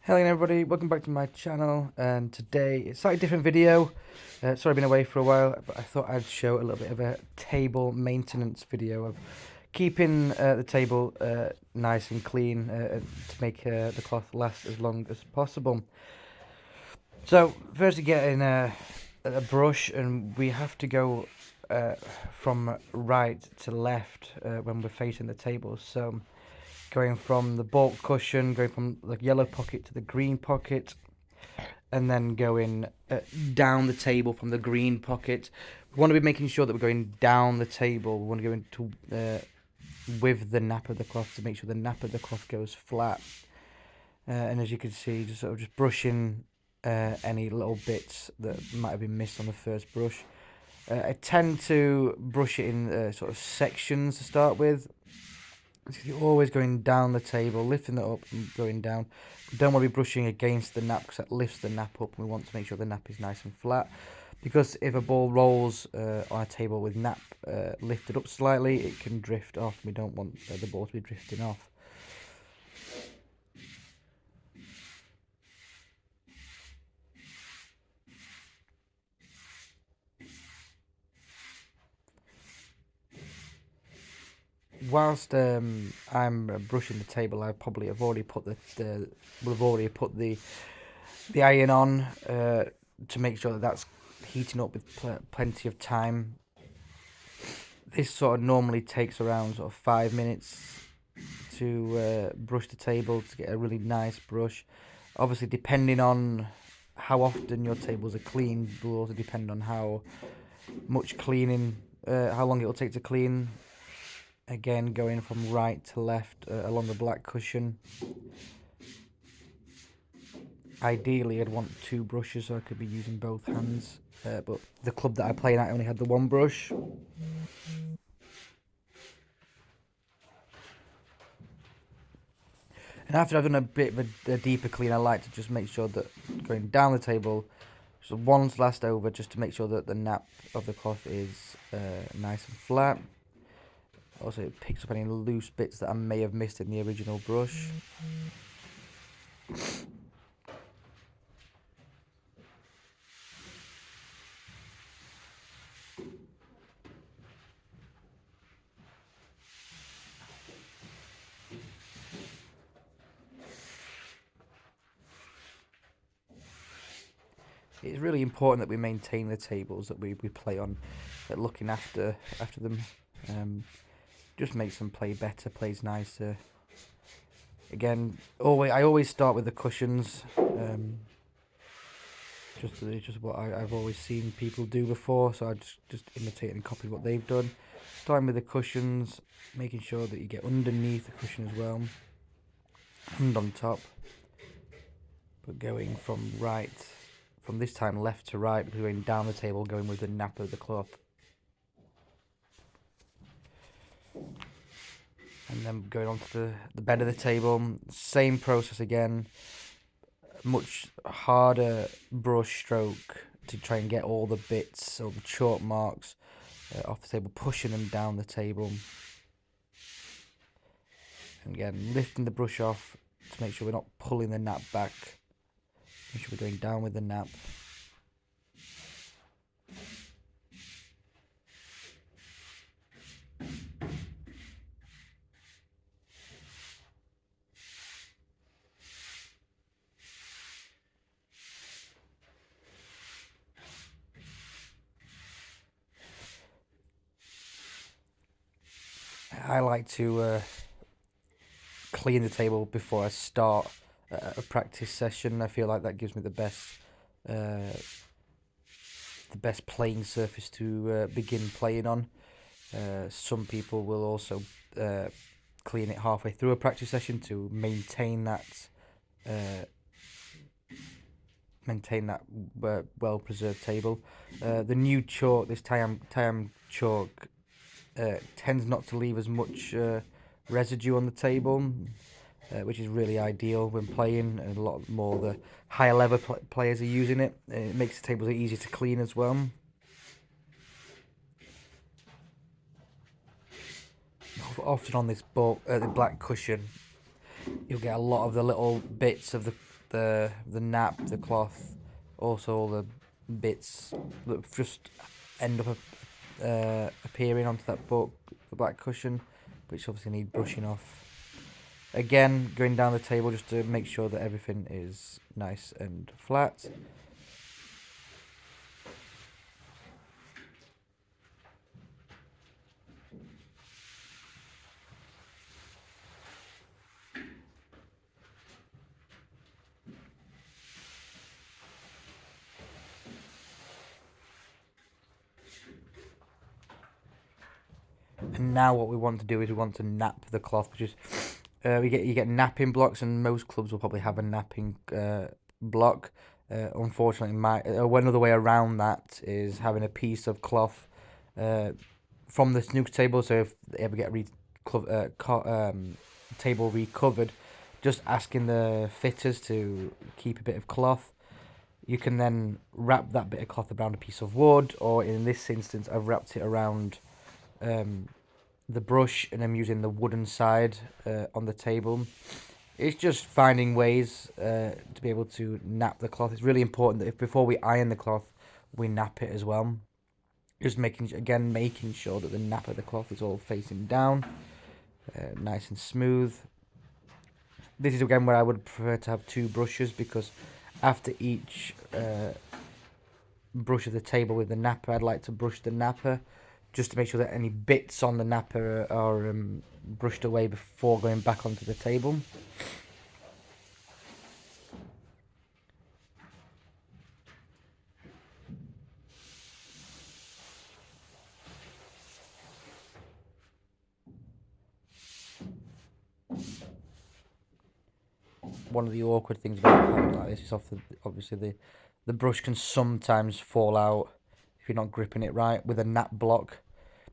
Hello everybody, welcome back to my channel, and today it's a slightly different video. Sorry I've been away for a while, but I thought I'd show a little bit of a table maintenance video of keeping the table nice and clean to make the cloth last as long as possible. So first you get in a brush, and we have to go from right to left when we're facing the table. So going from the bulk cushion, going from the yellow pocket to the green pocket, and then going down the table from the green pocket. We want to be making sure that we're going down the table. We want to go into with the nap of the cloth to make sure the nap of the cloth goes flat. And as you can see, just brushing any little bits that might have been missed on the first brush. I tend to brush it in sort of sections to start with. You're always going down the table, lifting it up and going down. We don't want to be brushing against the nap because that lifts the nap up, and we want to make sure the nap is nice and flat. Because if a ball rolls on a table with nap lifted up slightly, it can drift off. We don't want the ball to be drifting off. Whilst I'm brushing the table, I probably have already put the iron on to make sure that that's heating up with plenty of time. This sort of normally takes around sort of 5 minutes to brush the table to get a really nice brush. Obviously, depending on how often your tables are cleaned, will also depend on how much cleaning, how long it will take to clean. Again, going from right to left along the black cushion. Ideally, I'd want 2 brushes so I could be using both hands, but the club that I played at only had the 1 brush. And after I've done a bit of a deeper clean, I like to just make sure that going down the table, so one's last over, just to make sure that the nap of the cloth is nice and flat. Also, it picks up any loose bits that I may have missed in the original brush. It's really important that we maintain the tables that we play on, looking after them. Just makes them play better, plays nicer. Again, I always start with the cushions. Just what I've always seen people do before, so I just imitate and copy what they've done. Starting with the cushions, making sure that you get underneath the cushion as well, and on top. But going from this time left to right, going down the table, going with the nap of the cloth. And then going on to the bed of the table, same process again. Much harder brush stroke to try and get all the bits or the chalk marks off the table, pushing them down the table. And again, lifting the brush off to make sure we're not pulling the nap back. Make sure we're going down with the nap. I like to clean the table before I start a practice session. I feel like that gives me the best playing surface to begin playing on. Some people will also clean it halfway through a practice session to maintain that well preserved table. The new chalk, this Tayam chalk, tends not to leave as much residue on the table, which is really ideal when playing, and a lot more the higher level players are using it. It makes the tables easier to clean as well. Often on this the black cushion, you'll get a lot of the little bits of the the nap, the cloth, also all the bits that just end up appearing onto that the black cushion, which obviously need brushing off. Again, going down the table just to make sure that everything is nice and flat. And now what we want to do is we want to nap the cloth, which is you get napping blocks, and most clubs will probably have a napping block. Unfortunately, one other way around that is having a piece of cloth from the snooker table. So if they ever get table recovered, just asking the fitters to keep a bit of cloth. You can then wrap that bit of cloth around a piece of wood, or in this instance, I've wrapped it around the brush, and I'm using the wooden side on the table. It's just finding ways to be able to nap the cloth. It's really important that before we iron the cloth, we nap it as well. Just making sure that the nap of the cloth is all facing down, nice and smooth. This is again where I would prefer to have two brushes, because after each brush of the table with the napper, I'd like to brush the napper just to make sure that any bits on the napper are brushed away before going back onto the table. One of the awkward things about having like this is obviously the brush can sometimes fall out if you're not gripping it right. With a nap block,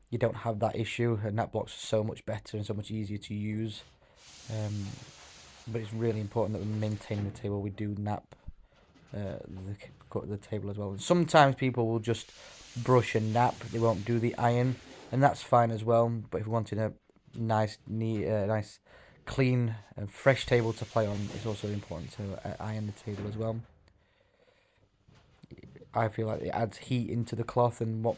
you don't have that issue. A nap block's so much better and so much easier to use. But it's really important that we maintain the table. We do nap the table as well. And sometimes people will just brush and nap. They won't do the iron, and that's fine as well. But if we wanted a nice, clean and fresh table to play on, it's also important to iron the table as well. I feel like it adds heat into the cloth, and what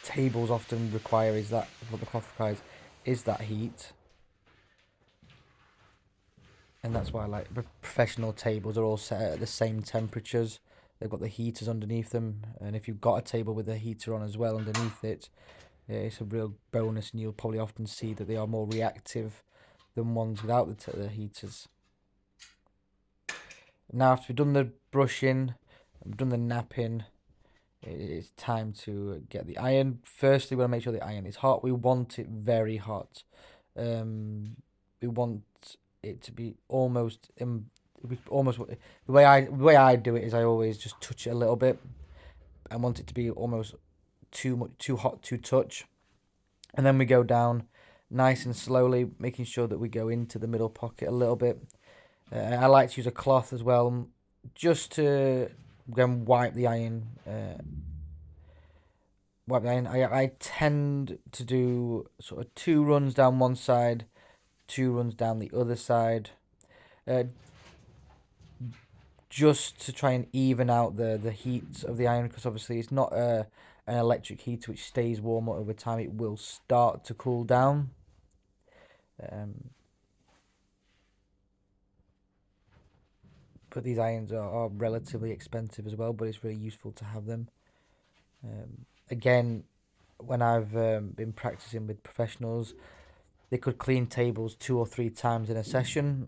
tables often require is that what the cloth requires is that heat. And that's why like professional tables are all set at the same temperatures. They've got the heaters underneath them, and if you've got a table with a heater on as well underneath it, it's a real bonus, and you'll probably often see that they are more reactive than ones without the heaters. Now, after we've done the brushing, we've done the napping, it's time to get the iron. Firstly, we want to make sure the iron is hot. We want it very hot. We want it to be almost the way I do it is I always just touch it a little bit. I want it to be almost too hot to touch, and then we go down nice and slowly, making sure that we go into the middle pocket a little bit. I like to use a cloth as well, just to again wipe the iron. I tend to do sort of 2 runs down one side, 2 runs down the other side, just to try and even out the heat of the iron, because obviously it's not an electric heater which stays warm over time. It will start to cool down. But these irons are relatively expensive as well, but it's really useful to have them. Again, when I've been practicing with professionals, they could clean tables 2 or 3 times in a session.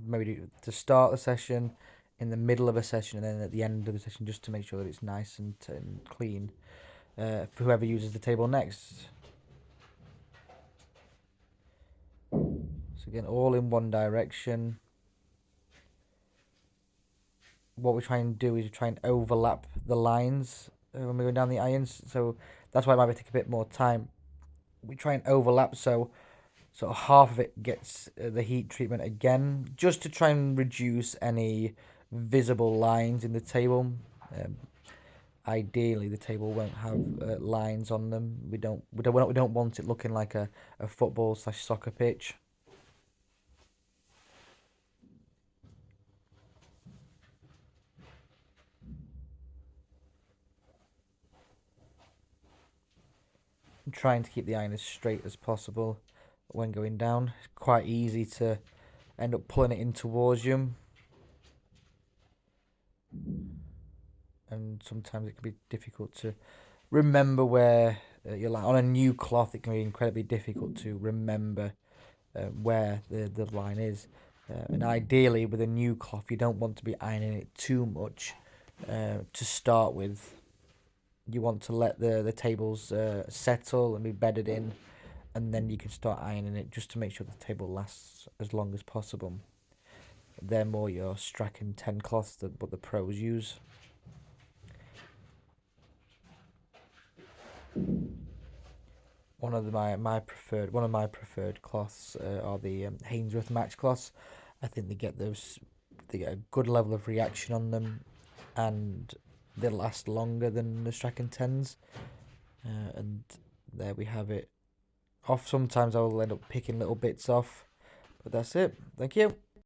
Maybe to start the session, in the middle of a session, and then at the end of the session, just to make sure that it's nice and clean for whoever uses the table next. So again, all in one direction. What we try and do is we try and overlap the lines when we go down the irons. So that's why it might take a bit more time. We try and overlap, so sort of half of it gets the heat treatment again, just to try and reduce any visible lines in the table. Ideally, the table won't have lines on them. We don't want it looking like a football/soccer pitch. trying to keep the iron as straight as possible when going down. It's quite easy to end up pulling it in towards you, and sometimes it can be difficult to remember where you're like. On a new cloth, it can be incredibly difficult to remember where the line is. And ideally, with a new cloth, you don't want to be ironing it too much to start with. You want to let the tables settle and be bedded in, and then you can start ironing it just to make sure the table lasts as long as possible. They're more your Strachan 10 cloths that what the pros use. One of my preferred cloths are the Hainsworth match cloths. I think they get a good level of reaction on them, and they last longer than the Strachan 10s. And there we have it. Sometimes I will end up picking little bits off, but that's it. Thank you.